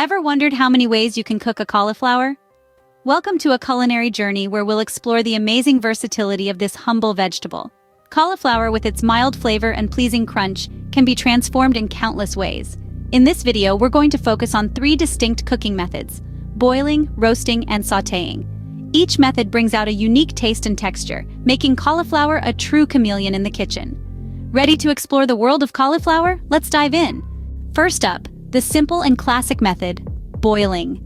Ever wondered how many ways you can cook a cauliflower? Welcome to a culinary journey where we'll explore the amazing versatility of this humble vegetable. Cauliflower, with its mild flavor and pleasing crunch, can be transformed in countless ways. In this video, we're going to focus on 3 distinct cooking methods: boiling, roasting, and sautéing. Each method brings out a unique taste and texture, making cauliflower a true chameleon in the kitchen. Ready to explore the world of cauliflower? Let's dive in. First up, the simple and classic method: boiling.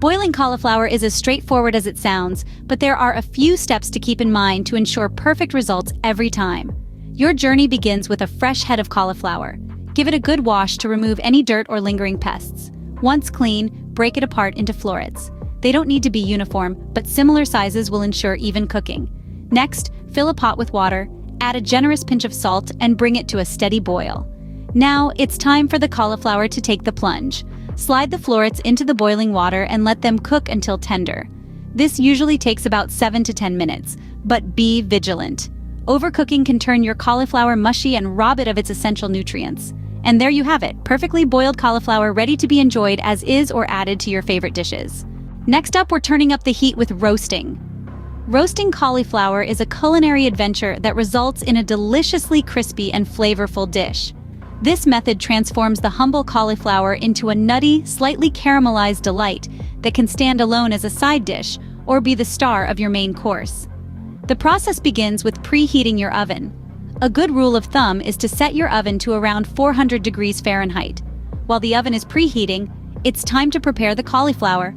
Boiling cauliflower is as straightforward as it sounds, but there are a few steps to keep in mind to ensure perfect results every time. Your journey begins with a fresh head of cauliflower. Give it a good wash to remove any dirt or lingering pests. Once clean, break it apart into florets. They don't need to be uniform, but similar sizes will ensure even cooking. Next, fill a pot with water, add a generous pinch of salt, and bring it to a steady boil. Now, it's time for the cauliflower to take the plunge. Slide the florets into the boiling water and let them cook until tender. This usually takes about 7 to 10 minutes, but be vigilant. Overcooking can turn your cauliflower mushy and rob it of its essential nutrients. And there you have it, perfectly boiled cauliflower ready to be enjoyed as is or added to your favorite dishes. Next up, we're turning up the heat with roasting. Roasting cauliflower is a culinary adventure that results in a deliciously crispy and flavorful dish. This method transforms the humble cauliflower into a nutty, slightly caramelized delight that can stand alone as a side dish or be the star of your main course. The process begins with preheating your oven. A good rule of thumb is to set your oven to around 400 degrees Fahrenheit. While the oven is preheating, it's time to prepare the cauliflower.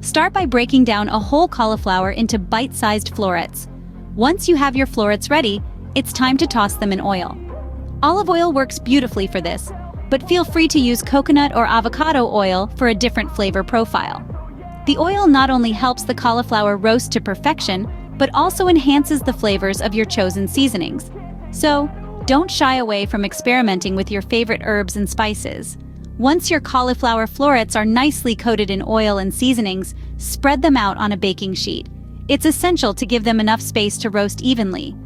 Start by breaking down a whole cauliflower into bite-sized florets. Once you have your florets ready, it's time to toss them in oil. Olive oil works beautifully for this, but feel free to use coconut or avocado oil for a different flavor profile. The oil not only helps the cauliflower roast to perfection, but also enhances the flavors of your chosen seasonings. So, don't shy away from experimenting with your favorite herbs and spices. Once your cauliflower florets are nicely coated in oil and seasonings, spread them out on a baking sheet. It's essential to give them enough space to roast evenly.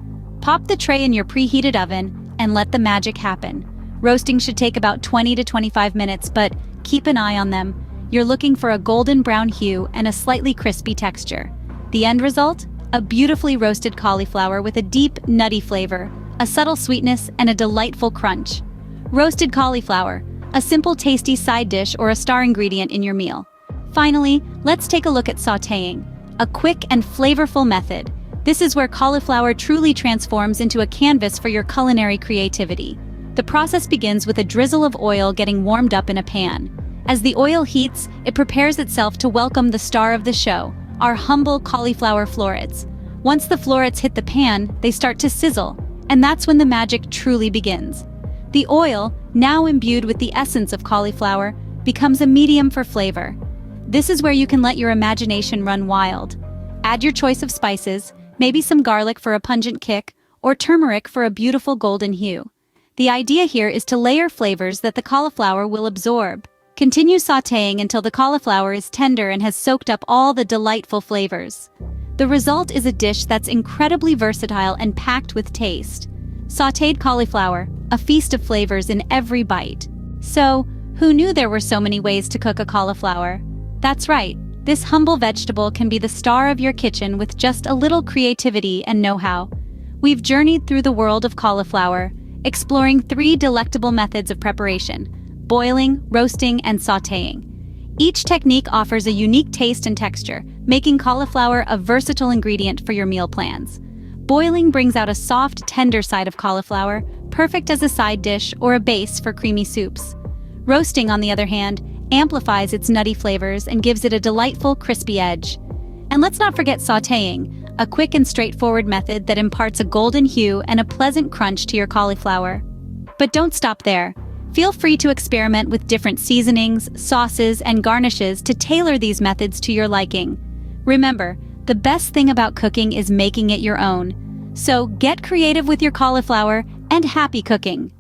Pop the tray in your preheated oven and let the magic happen. Roasting should take about 20 to 25 minutes, but keep an eye on them. You're looking for a golden brown hue and a slightly crispy texture. The end result? A beautifully roasted cauliflower with a deep, nutty flavor, a subtle sweetness, and a delightful crunch. Roasted cauliflower, a simple tasty side dish or a star ingredient in your meal. Finally, let's take a look at sautéing, a quick and flavorful method. This is where cauliflower truly transforms into a canvas for your culinary creativity. The process begins with a drizzle of oil getting warmed up in a pan. As the oil heats, it prepares itself to welcome the star of the show, our humble cauliflower florets. Once the florets hit the pan, they start to sizzle, and that's when the magic truly begins. The oil, now imbued with the essence of cauliflower, becomes a medium for flavor. This is where you can let your imagination run wild. Add your choice of spices, maybe some garlic for a pungent kick, or turmeric for a beautiful golden hue. The idea here is to layer flavors that the cauliflower will absorb. Continue sautéing until the cauliflower is tender and has soaked up all the delightful flavors. The result is a dish that's incredibly versatile and packed with taste. Sautéed cauliflower, a feast of flavors in every bite. So, who knew there were so many ways to cook a cauliflower? That's right. This humble vegetable can be the star of your kitchen with just a little creativity and know-how. We've journeyed through the world of cauliflower, exploring 3 delectable methods of preparation: boiling, roasting, and sautéing. Each technique offers a unique taste and texture, making cauliflower a versatile ingredient for your meal plans. Boiling brings out a soft, tender side of cauliflower, perfect as a side dish or a base for creamy soups. Roasting, on the other hand, amplifies its nutty flavors and gives it a delightful, crispy edge. And let's not forget sautéing, a quick and straightforward method that imparts a golden hue and a pleasant crunch to your cauliflower. But don't stop there. Feel free to experiment with different seasonings, sauces, and garnishes to tailor these methods to your liking. Remember, the best thing about cooking is making it your own. So get creative with your cauliflower and happy cooking!